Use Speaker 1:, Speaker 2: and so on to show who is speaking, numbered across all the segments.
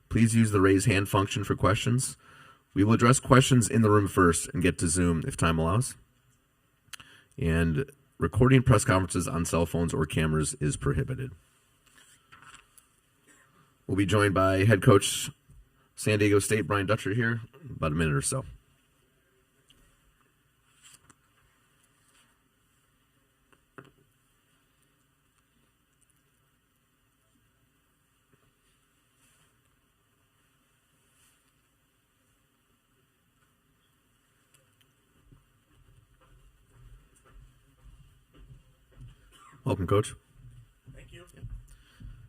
Speaker 1: Please use the raise hand function for questions. We will address questions in the room first and get to Zoom if time allows. And recording press conferences on cell phones or cameras is prohibited. We'll be joined by head coach San Diego State, Brian Dutcher, here in about a minute or so. Welcome, Coach.
Speaker 2: Thank you.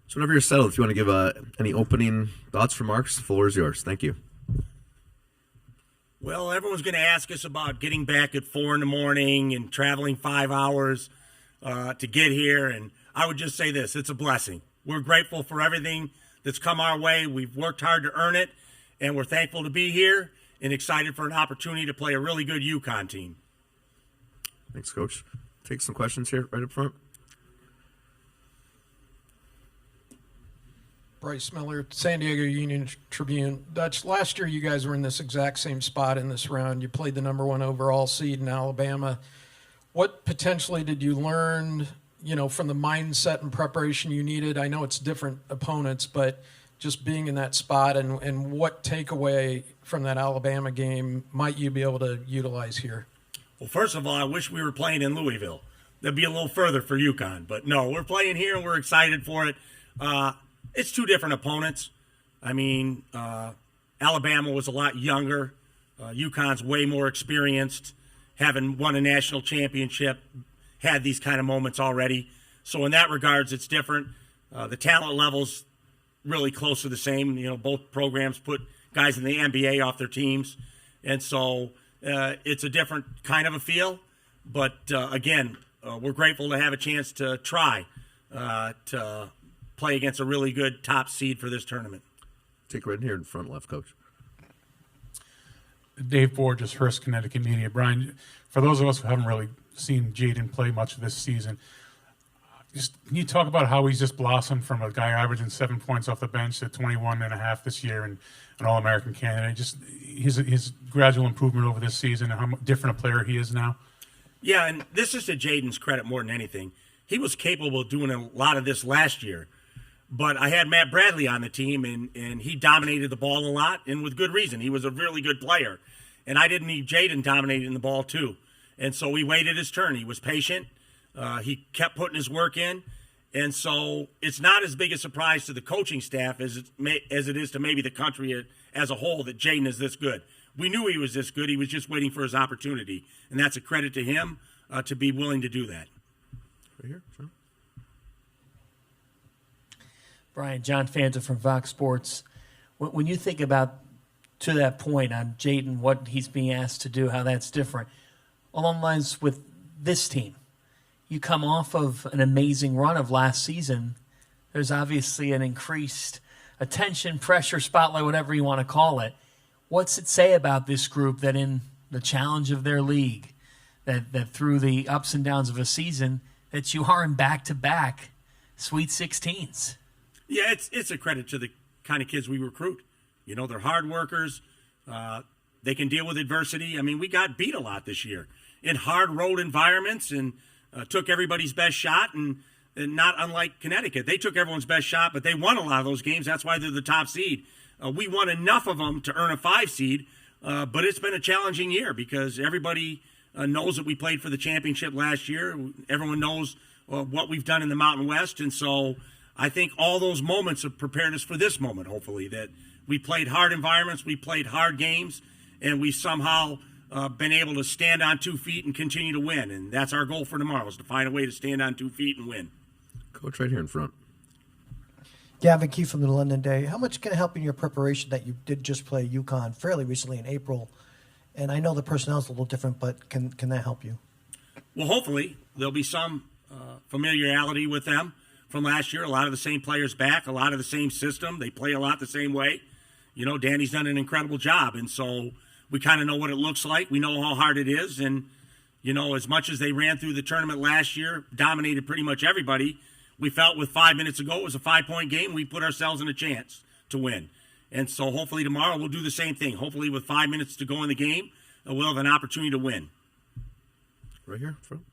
Speaker 1: So whenever you're settled, if you want to give any opening thoughts, remarks, the floor is yours. Thank you.
Speaker 2: Well, everyone's going to ask us about getting back at 4 in the morning and traveling 5 hours to get here, and I would just say this, it's a blessing. We're grateful for everything that's come our way. We've worked hard to earn it, and we're thankful to be here and excited for an opportunity to play a really good UConn team.
Speaker 1: Thanks, Coach. Take some questions here right up front.
Speaker 3: Bryce Miller, San Diego Union Tribune. Dutch, last year you guys were in this exact same spot in this round. You played the number 1 overall seed in Alabama. What potentially did you learn, from the mindset and preparation you needed? I know it's different opponents, but just being in that spot and what takeaway from that Alabama game might you be able to utilize here?
Speaker 2: Well, first of all, I wish we were playing in Louisville. That'd be a little further for UConn. But no, we're playing here and we're excited for it. It's two different opponents. I mean, Alabama was a lot younger. UConn's way more experienced, having won a national championship, had these kind of moments already. So in that regards, it's different. The talent level's really close to the same. Both programs put guys in the NBA off their teams. And so it's a different kind of a feel. But, again, we're grateful to have a chance to try to play against a really good top seed for this tournament.
Speaker 1: Take right here in front left, Coach.
Speaker 4: Dave Borges, Hearst, Connecticut Media. Brian, for those of us who haven't really seen Jaden play much of this season, can you talk about how he's just blossomed from a guy averaging 7 points off the bench to 21.5 this year and an All-American candidate? Just his gradual improvement over this season and how different a player he is now.
Speaker 2: Yeah, and this is to Jaden's credit more than anything. He was capable of doing a lot of this last year. But I had Matt Bradley on the team, and he dominated the ball a lot, and with good reason. He was a really good player. And I didn't need Jaden dominating the ball, too. And so he waited his turn. He was patient. He kept putting his work in. And so it's not as big a surprise to the coaching staff as it is to maybe the country as a whole that Jaden is this good. We knew he was this good. He was just waiting for his opportunity. And that's a credit to him to be willing to do that.
Speaker 1: Right here, John.
Speaker 5: Brian, John Fanta from Fox Sports. When you think about, to that point on Jaden, what he's being asked to do, how that's different, along the lines with this team, you come off of an amazing run of last season. There's obviously an increased attention, pressure, spotlight, whatever you want to call it. What's it say about this group that in the challenge of their league, that through the ups and downs of a season, that you are in back-to-back Sweet 16s?
Speaker 2: Yeah, it's a credit to the kind of kids we recruit. They're hard workers. They can deal with adversity. I mean, we got beat a lot this year in hard road environments and took everybody's best shot, and not unlike Connecticut. They took everyone's best shot, but they won a lot of those games. That's why they're the top seed. We won enough of them to earn a 5 seed, but it's been a challenging year because everybody knows that we played for the championship last year. Everyone knows what we've done in the Mountain West, and so I think all those moments have prepared us for this moment, hopefully, that we played hard environments, we played hard games, and we somehow been able to stand on 2 feet and continue to win. And that's our goal for tomorrow, is to find a way to stand on 2 feet and win.
Speaker 1: Coach, right here in front.
Speaker 6: Gavin Key from the London Day. How much can it help in your preparation that you did just play UConn fairly recently in April? And I know the personnel is a little different, but can that help you?
Speaker 2: Well, hopefully there'll be some familiarity with them from last year. A lot of the same players back, a lot of the same system. They play a lot the same way. Danny's done an incredible job, and so we kind of know what it looks like. We know how hard it is, and, as much as they ran through the tournament last year, dominated pretty much everybody, we felt with 5 minutes ago it was a 5-point game. We put ourselves in a chance to win. And so hopefully tomorrow we'll do the same thing. Hopefully with 5 minutes to go in the game, we'll have an opportunity to win.
Speaker 1: Right here, front.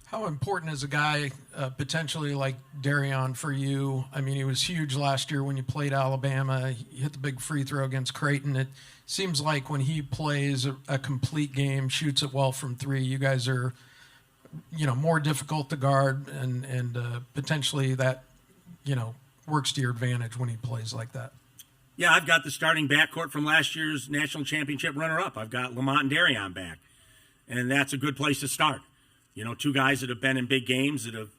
Speaker 3: How important is a guy potentially like Darion for you? I mean, he was huge last year when you played Alabama. He hit the big free throw against Creighton. It seems like when he plays a complete game, shoots it well from three, you guys are, more difficult to guard, and potentially that, works to your advantage when he plays like that.
Speaker 2: Yeah, I've got the starting backcourt from last year's national championship runner-up. I've got Lamont and Darion back, and that's a good place to start. Two guys that have been in big games, that have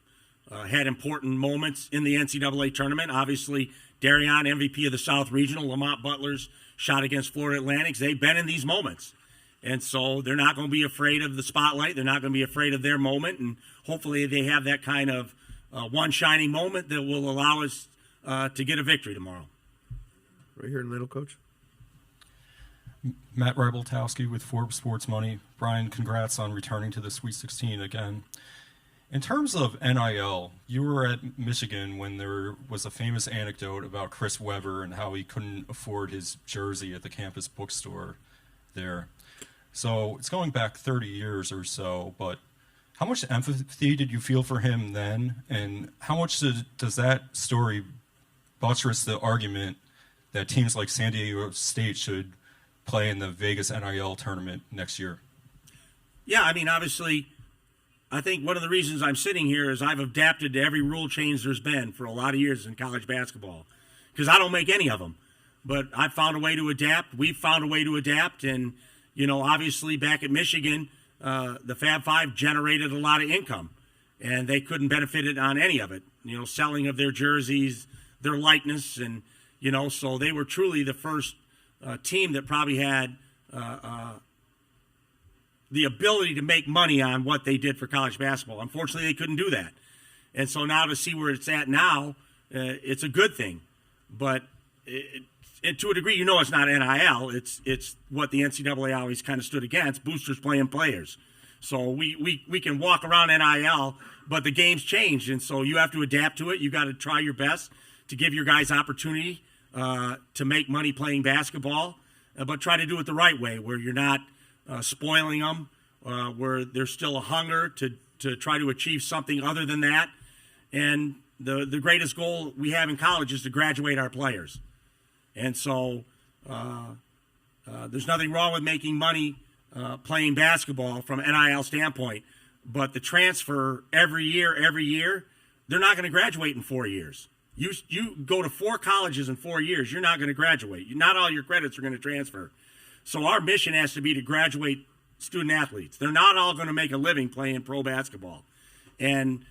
Speaker 2: had important moments in the NCAA tournament. Obviously, Darion, MVP of the South Regional, Lamont Butler's shot against Florida Atlantics. They've been in these moments. And so they're not going to be afraid of the spotlight. They're not going to be afraid of their moment. And hopefully they have that kind of one shining moment that will allow us to get a victory tomorrow.
Speaker 1: Right here in the middle, Coach.
Speaker 7: Matt Rybaltowski with Forbes Sports Money. Brian, congrats on returning to the Sweet 16 again. In terms of NIL, you were at Michigan when there was a famous anecdote about Chris Webber and how he couldn't afford his jersey at the campus bookstore there. So it's going back 30 years or so, but how much empathy did you feel for him then? And how much does that story buttress the argument that teams like San Diego State should play in the Vegas NIL tournament next year?
Speaker 2: Yeah, I mean, obviously, I think one of the reasons I'm sitting here is I've adapted to every rule change there's been for a lot of years in college basketball, because I don't make any of them. But I've found a way to adapt. We've found a way to adapt. And, obviously back at Michigan, the Fab Five generated a lot of income, and they couldn't benefit it on any of it. Selling of their jerseys, their likeness, and, so they were truly the first team that probably had the ability to make money on what they did for college basketball. Unfortunately, they couldn't do that. And so now to see where it's at now, it's a good thing. But to a degree, it's not NIL. It's what the NCAA always kind of stood against, boosters playing players. So we can walk around NIL, but the game's changed. And so you have to adapt to it. You got to try your best to give your guys opportunity to make money playing basketball, but try to do it the right way, where you're not spoiling them, where there's still a hunger to try to achieve something other than that. And the greatest goal we have in college is to graduate our players. And so there's nothing wrong with making money playing basketball from an NIL standpoint, but the transfer every year, they're not going to graduate in 4 years. You go to 4 colleges in 4 years, you're not going to graduate. Not all your credits are going to transfer. So our mission has to be to graduate student athletes. They're not all going to make a living playing pro basketball. And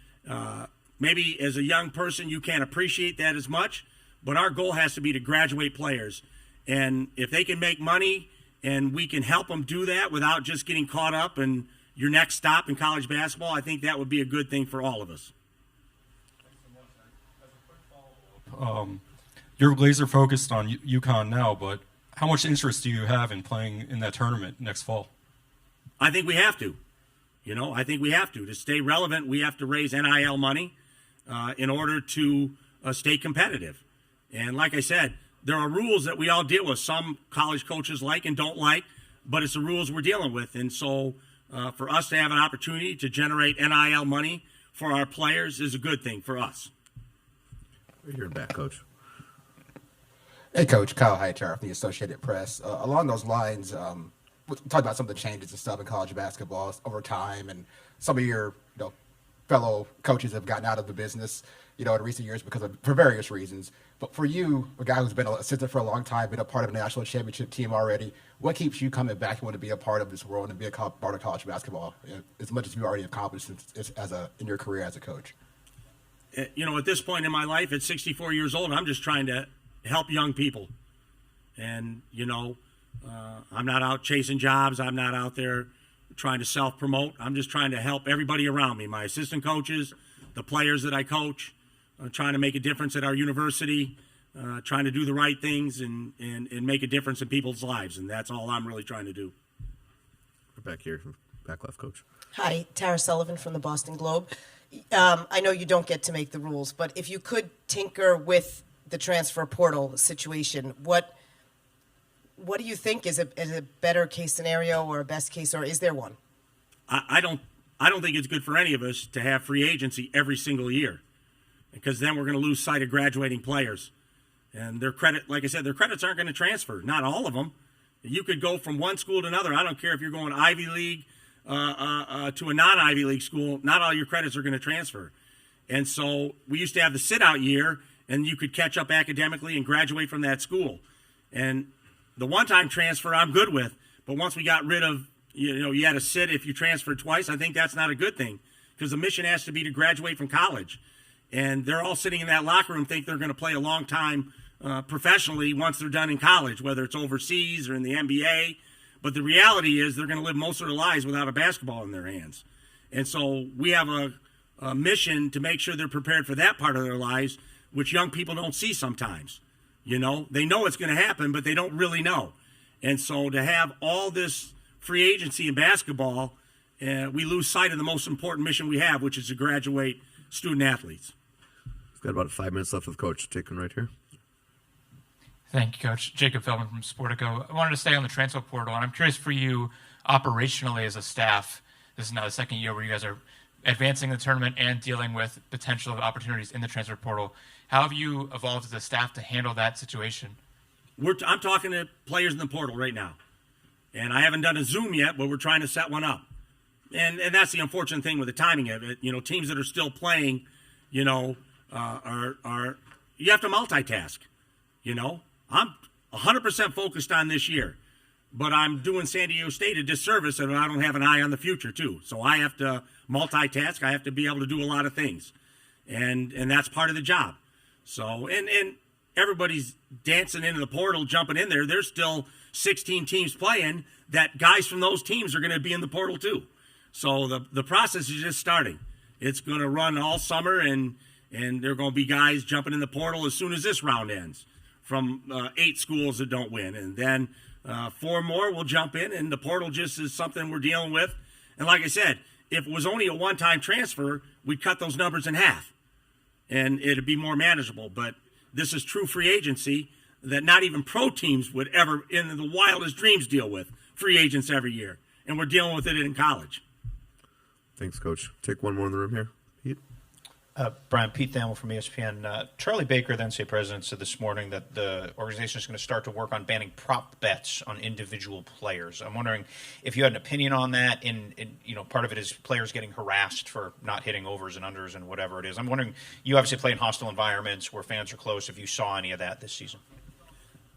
Speaker 2: maybe as a young person you can't appreciate that as much, but our goal has to be to graduate players. And if they can make money and we can help them do that without just getting caught up in your next stop in college basketball, I think that would be a good thing for all of us.
Speaker 7: You're laser focused on UConn now, but how much interest do you have in playing in that tournament next fall?
Speaker 2: I think we have to. I think we have to. To stay relevant, we have to raise NIL money in order to stay competitive. And like I said, there are rules that we all deal with. Some college coaches like and don't like, but it's the rules we're dealing with. And so for us to have an opportunity to generate NIL money for our players is a good thing for us.
Speaker 1: Right here in back, Coach.
Speaker 8: Hey, Coach. Kyle Hightower from the Associated Press. Along those lines, we talked about some of the changes and stuff in college basketball over time, and some of your fellow coaches have gotten out of the business, in recent years for various reasons. But for you, a guy who's been an assistant for a long time, been a part of a national championship team already, what keeps you coming back and want to be a part of this world and be a part of college basketball, as much as you already accomplished in your career as a coach?
Speaker 2: At this point in my life, at 64 years old, I'm just trying to help young people. And, I'm not out chasing jobs. I'm not out there trying to self-promote. I'm just trying to help everybody around me, my assistant coaches, the players that I coach, trying to make a difference at our university, trying to do the right things and make a difference in people's lives. And that's all I'm really trying to do.
Speaker 1: We're back here, back left, Coach.
Speaker 9: Hi, Tara Sullivan from the Boston Globe. I know you don't get to make the rules, but if you could tinker with the transfer portal situation. What do you think is a better case scenario or a best case, or is there one?
Speaker 2: I don't think it's good for any of us to have free agency every single year, because then we're going to lose sight of graduating players. And their credit, like I said, their credits aren't going to transfer. Not all of them. You could go from one school to another. I don't care if you're going Ivy League to a non-Ivy League school. Not all your credits are going to transfer. And so we used to have the sit-out year, and you could catch up academically and graduate from that school. And the one-time transfer I'm good with, but once we got rid of, you had to sit if you transferred twice, I think that's not a good thing, because the mission has to be to graduate from college. And they're all sitting in that locker room think they're going to play a long time professionally once they're done in college, whether it's overseas or in the NBA. But the reality is they're going to live most of their lives without a basketball in their hands. And so we have a mission to make sure they're prepared for that part of their lives, which young people don't see sometimes. They know it's going to happen, but they don't really know. And so to have all this free agency in basketball, we lose sight of the most important mission we have, which is to graduate student athletes.
Speaker 1: We've got about 5 minutes left with Coach. Take one right here.
Speaker 10: Thank you, Coach. Jacob Feldman from Sportico. I wanted to stay on the transfer portal, and I'm curious for you operationally as a staff. This is now the second year where you guys are advancing the tournament and dealing with potential opportunities in the transfer portal. How have you evolved as a staff to handle that situation?
Speaker 2: I'm talking to players in the portal right now, and I haven't done a Zoom yet, but we're trying to set one up. And that's the unfortunate thing with the timing of it. Teams that are still playing, are you have to multitask. I'm 100% focused on this year, but I'm doing San Diego State a disservice, and I don't have an eye on the future too. So I have to multitask. I have to be able to do a lot of things, and that's part of the job. So and everybody's dancing into the portal, jumping in there. There's still 16 teams playing. That guys from those teams are going to be in the portal too. So the process is just starting. It's going to run all summer, and there are going to be guys jumping in the portal as soon as this round ends from 8 schools that don't win. And then 4 more will jump in, and the portal just is something we're dealing with. And like I said, if it was only a one-time transfer, we'd cut those numbers in half, and it'd be more manageable. But this is true free agency that not even pro teams would ever, in the wildest dreams, deal with. Free agents every year, and we're dealing with it in college.
Speaker 1: Thanks, Coach. Take one more in the room here. Pete?
Speaker 11: Brian, Pete Thamel from ESPN. Charlie Baker, the NCAA president, said this morning that the organization is going to start to work on banning prop bets on individual players. I'm wondering if you had an opinion on that. And part of it is players getting harassed for not hitting overs and unders and whatever it is. I'm wondering, you obviously play in hostile environments where fans are close, if you saw any of that this season.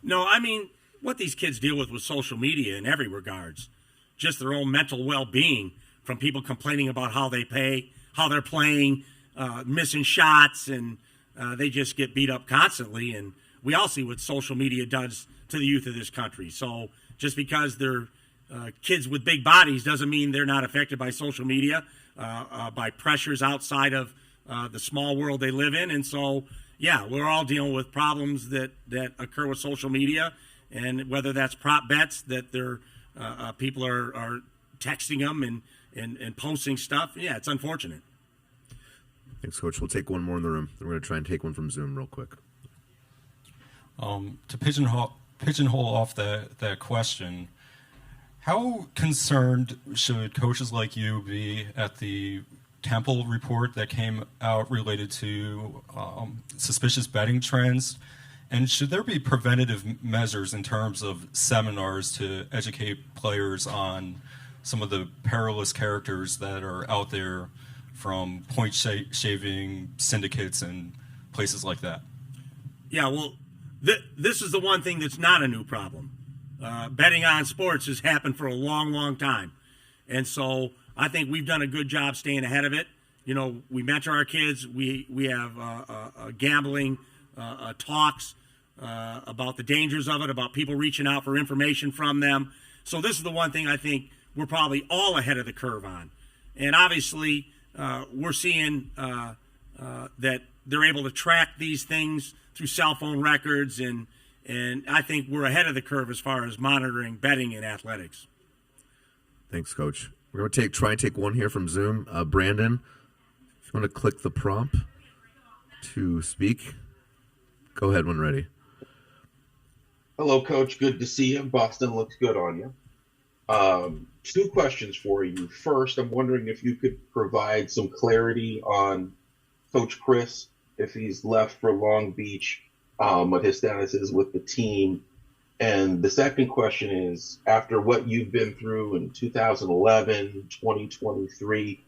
Speaker 2: No, I mean, what these kids deal with social media in every regards, just their own mental well-being, from people complaining about how they pay, how they're playing, missing shots, and they just get beat up constantly. And we all see what social media does to the youth of this country. So just because they're kids with big bodies doesn't mean they're not affected by social media, by pressures outside of the small world they live in. And so, yeah, we're all dealing with problems that occur with social media, and whether that's prop bets that they're people are texting them and posting stuff. Yeah, it's unfortunate.
Speaker 1: Thanks, Coach. We'll take one more in the room. We're going to try and take one from Zoom real quick.
Speaker 7: To pigeonhole off that question, how concerned should coaches like you be at the Temple report that came out related to suspicious betting trends? And should there be preventative measures in terms of seminars to educate players on some of the perilous characters that are out there from point shaving syndicates and places like that?
Speaker 2: Yeah, well, this is the one thing that's not a new problem. Betting on sports has happened for a long, long time. And so I think we've done a good job staying ahead of it. We mentor our kids. We have gambling talks about the dangers of it, about people reaching out for information from them. So this is the one thing I think we're probably all ahead of the curve on. And obviously, we're seeing that they're able to track these things through cell phone records, and I think we're ahead of the curve as far as monitoring betting in athletics.
Speaker 1: Thanks, Coach. We're going to try and take one here from Zoom. Brandon, if you want to click the prompt to speak. Go ahead when ready.
Speaker 12: Hello, Coach. Good to see you. Boston looks good on you. Two questions for you. First, I'm wondering if you could provide some clarity on Coach Chris, if he's left for Long Beach, what his status is with the team. And the second question is, after what you've been through in 2011, 2023,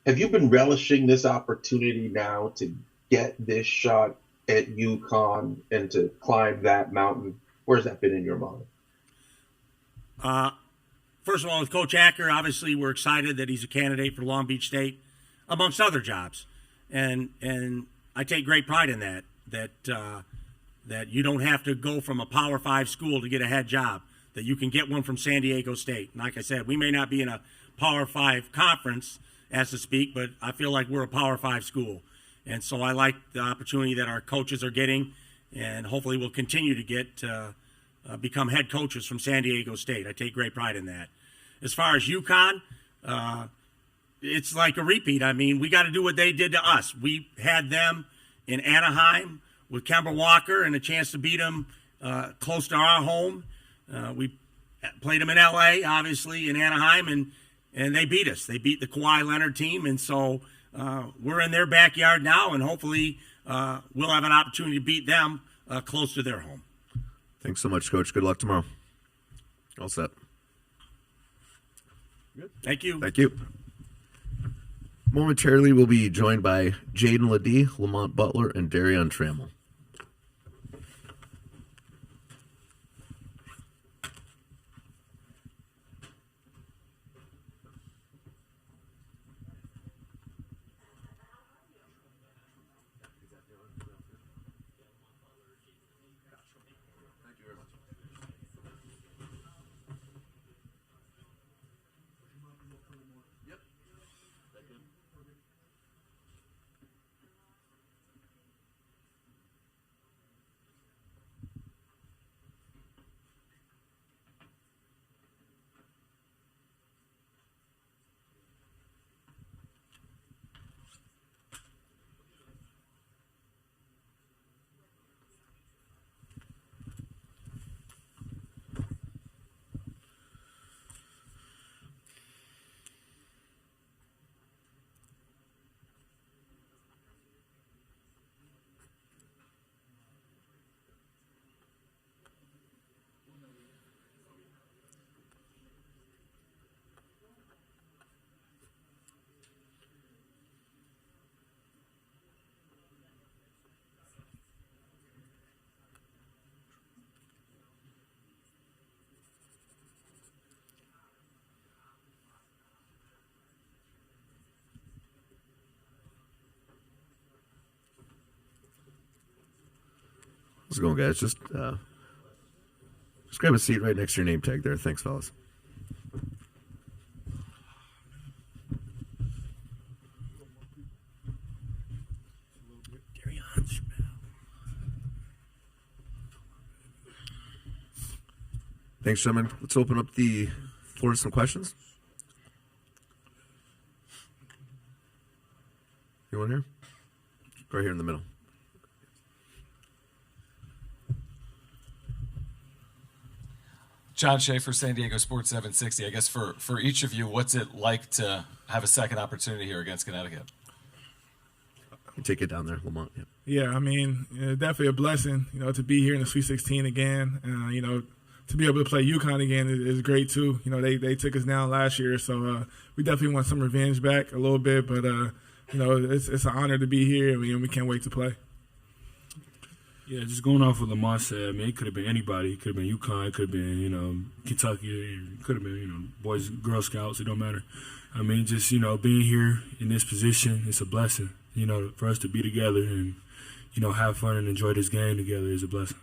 Speaker 12: have you been relishing this opportunity now to get this shot at UConn and to climb that mountain? Where's that been in your mind?
Speaker 2: First of all, with Coach Acker, obviously we're excited that he's a candidate for Long Beach State, amongst other jobs, and I take great pride in that you don't have to go from a Power 5 school to get a head job, that you can get one from San Diego State. And like I said, we may not be in a Power 5 conference, as to speak, but I feel like we're a Power 5 school. And so I like the opportunity that our coaches are getting, and hopefully we'll continue to get become head coaches from San Diego State. I take great pride in that. As far as UConn, it's like a repeat. I mean, we got to do what they did to us. We had them in Anaheim with Kemba Walker and a chance to beat them close to our home. We played them in L.A., obviously, in Anaheim, and they beat us. They beat the Kawhi Leonard team, and so we're in their backyard now, and hopefully we'll have an opportunity to beat them close to their home.
Speaker 1: Thanks so much, Coach. Good luck tomorrow. All set.
Speaker 2: Good. Thank you.
Speaker 1: Thank you. Momentarily, we'll be joined by Jaden Ledee, Lamont Butler, and Darion Trammell. How's it going, guys? Just grab a seat right next to your name tag there. Thanks, fellas. Thanks, gentlemen. Let's open up the floor to some questions. Anyone here? Right here in the middle.
Speaker 13: John Schaefer, San Diego Sports 760. I guess for each of you, what's it like to have a second opportunity here against Connecticut?
Speaker 1: You take it down there, Lamont. Yeah.
Speaker 14: Yeah, I mean, definitely a blessing, to be here in the Sweet 16 again. To be able to play UConn again is great too. They took us down last year, so we definitely want some revenge back a little bit. But it's an honor to be here, and we can't wait to play.
Speaker 15: Yeah, just going off what Lamont said, I mean, it could have been anybody. It could have been UConn. It could have been, Kentucky. It could have been, Boys, Girl Scouts. It don't matter. I mean, just, being here in this position, it's a blessing, for us to be together and, have fun and enjoy this game together is a blessing.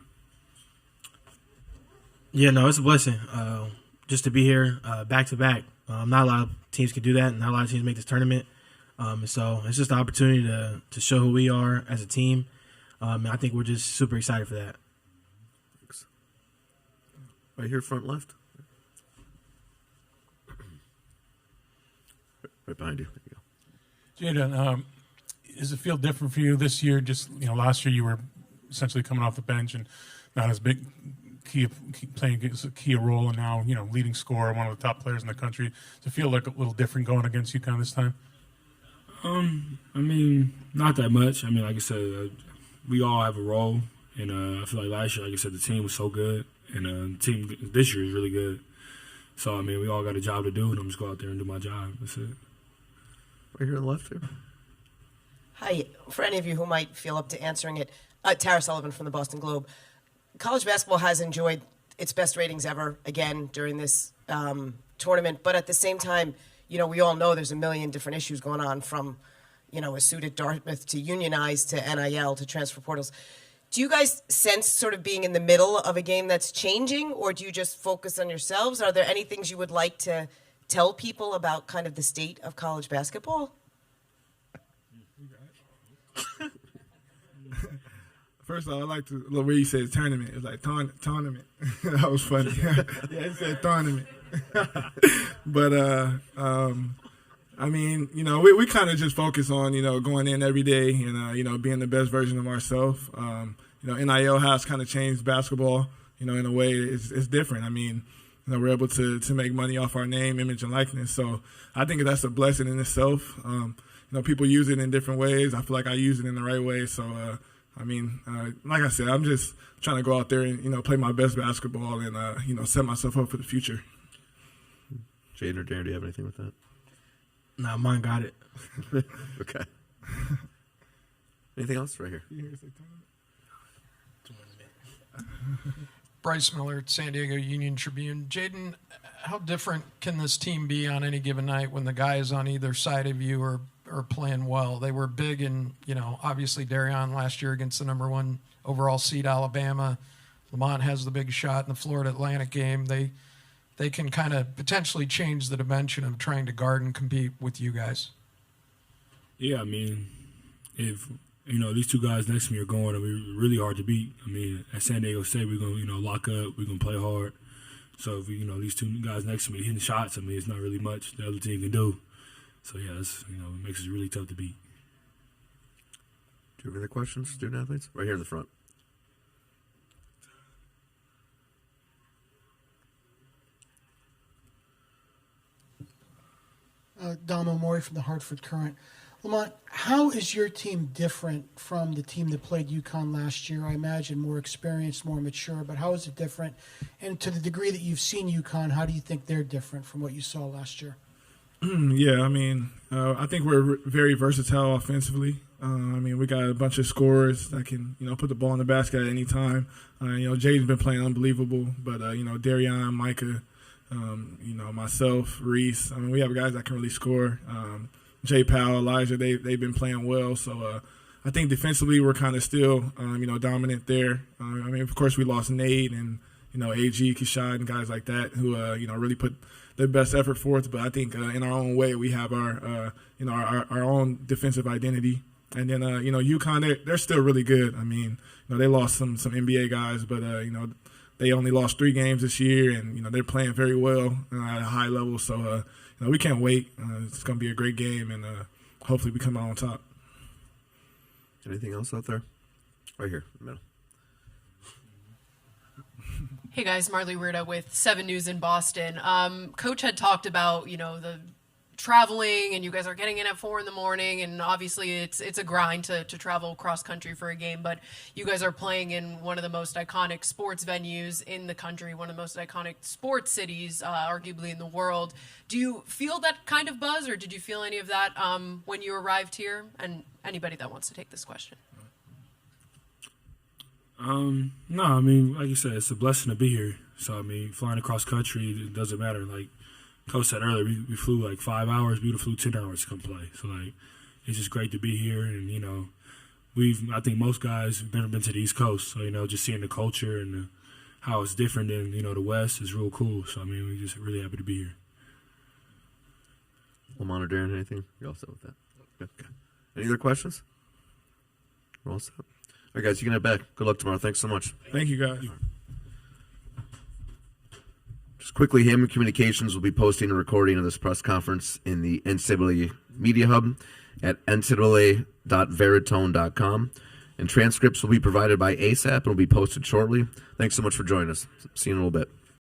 Speaker 16: Yeah, no, it's a blessing. Just to be here back to back. Not a lot of teams can do that, and not a lot of teams make this tournament. And so it's just an opportunity to show who we are as a team. And I think we're just super excited for that.
Speaker 1: Thanks. Right here, front left. Right behind you. There you go.
Speaker 4: Jaden, does it feel different for you this year? Just last year you were essentially coming off the bench and not as big, playing a key role, and now leading scorer, one of the top players in the country. Does it feel like a little different going against UConn this time?
Speaker 15: I mean, not that much. I mean, like I said, we all have a role, and I feel like last year, like I said, the team was so good, and the team this year is really good. So I mean, we all got a job to do, and I'm just go out there and do my job. That's it.
Speaker 1: Right here on the left here.
Speaker 9: Hi, for any of you who might feel up to answering it, Tara Sullivan from the Boston Globe. College basketball has enjoyed its best ratings ever again during this tournament, but at the same time, we all know there's a million different issues going on, from a suit at Dartmouth to unionized to NIL to transfer portals. Do you guys sense sort of being in the middle of a game that's changing, or do you just focus on yourselves? Are there any things you would like to tell people about kind of the state of college basketball?
Speaker 14: First of all, I like the way you said tournament. It's like tournament. That was funny. Yeah, he said tournament. But I mean, we kind of just focus on going in every day and being the best version of ourselves. NIL has kind of changed basketball. In a way, it's different. I mean, we're able to make money off our name, image, and likeness. So I think that's a blessing in itself. People use it in different ways. I feel like I use it in the right way. So. I mean, like I said, I'm just trying to go out there and, play my best basketball and, set myself up for the future.
Speaker 1: Jaden or Darren, do you have anything with that?
Speaker 16: Nah, mine got it.
Speaker 1: Okay. Anything else right here?
Speaker 3: Bryce Miller, San Diego Union Tribune. Jaden, how different can this team be on any given night when the guys on either side of you are playing well? They were big in, obviously Darion last year against the number 1 overall seed Alabama. Lamont has the big shot in the Florida Atlantic game. They can kind of potentially change the dimension of trying to guard and compete with you guys.
Speaker 15: Yeah, I mean, if these two guys next to me are going, really hard to beat. I mean, at San Diego State, we're gonna lock up, we're gonna play hard. So if these two guys next to me hitting shots, I mean, it's not really much the other team can do. So yeah, it makes it really tough to beat.
Speaker 1: Do you have any questions, student athletes? Right here in the front.
Speaker 17: Dom O'Mori from the Hartford Courant. Lamont, how is your team different from the team that played UConn last year? I imagine more experienced, more mature, but how is it different? And to the degree that you've seen UConn, how do you think they're different from what you saw last year?
Speaker 14: Yeah, I mean, I think we're very versatile offensively. I mean, we got a bunch of scorers that can, put the ball in the basket at any time. Jaden's been playing unbelievable, but, Darion, Micah, myself, Reese. I mean, we have guys that can really score. Jay Powell, Elijah, they've been playing well. So I think defensively we're kind of still, dominant there. I mean, of course, we lost Nate and, AG, Kishad, and guys like that who, really put their best effort forth. But I think in our own way we have our own defensive identity. And then, UConn, they're still really good. I mean, they lost some NBA guys, but, they only lost 3 games this year, and, they're playing very well at a high level. So, we can't wait. It's going to be a great game, and hopefully we come out on top.
Speaker 1: Anything else out there? Right here in the middle.
Speaker 18: Hey guys, Marley Weirda with 7 News in Boston. Coach had talked about, the traveling, and you guys are getting in at 4 a.m, and obviously it's a grind to travel cross country for a game, but you guys are playing in one of the most iconic sports venues in the country, one of the most iconic sports cities, arguably in the world. Do you feel that kind of buzz, or did you feel any of that when you arrived here? And anybody that wants to take this question.
Speaker 15: No, I mean, like you said, it's a blessing to be here. So, I mean, flying across country, it doesn't matter. Like Coach said earlier, we flew like 5 hours. We flew 10 hours to come play. So, like, it's just great to be here. And, I think most guys have never been to the East Coast. So, just seeing the culture and how it's different than, the West is real cool. So, I mean, we're just really happy to be here.
Speaker 1: Lamont or Darren, anything? You're all set with that? Okay. Any other questions? We're all set. All right, guys, you can head back. Good luck tomorrow. Thanks so much.
Speaker 14: Thank you, guys.
Speaker 1: Just quickly, Hammond Communications will be posting a recording of this press conference in the NCAA Media Hub at ncaa.veritone.com. And transcripts will be provided by ASAP and will be posted shortly. Thanks so much for joining us. See you in a little bit.